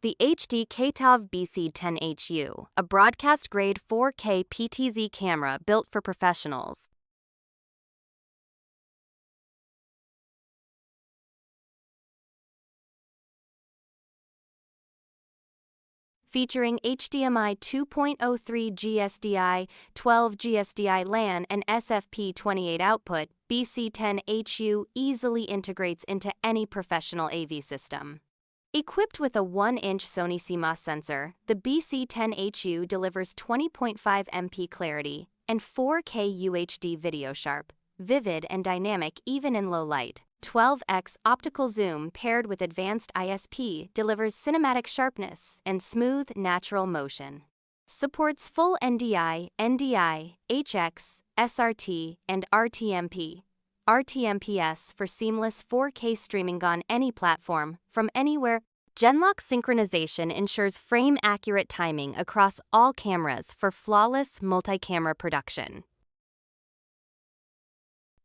The HDKATOV BC10HU, a broadcast-grade 4K PTZ camera built for professionals. Featuring HDMI 2.03 GSDI, 12 GSDI LAN, and SFP28 output, BC10HU easily integrates into any professional AV system. Equipped with a 1-inch Sony CMOS sensor, the BC10HU delivers 20.5 MP clarity and 4K UHD video sharp, vivid and dynamic even in low light. 12x optical zoom paired with advanced ISP delivers cinematic sharpness and smooth, natural motion. Supports full NDI, NDI, HX, SRT, and RTMP. RTMPS for seamless 4K streaming on any platform, from anywhere. Genlock synchronization ensures frame-accurate timing across all cameras for flawless multi-camera production.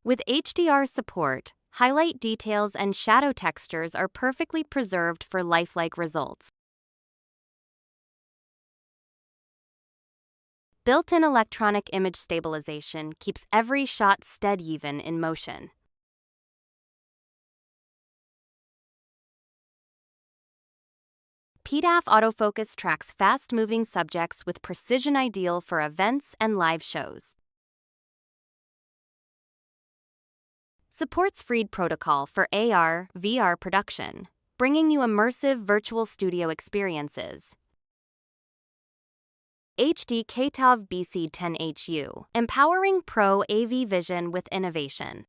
With HDR support, highlight details and shadow textures are perfectly preserved for lifelike results. Built-in electronic image stabilization keeps every shot steady-even in motion. PDAF autofocus tracks fast-moving subjects with precision ideal for events and live shows. Supports Freed protocol for AR, VR production, bringing you immersive virtual studio experiences. HDKATOV BC10HU, empowering pro AV vision with innovation.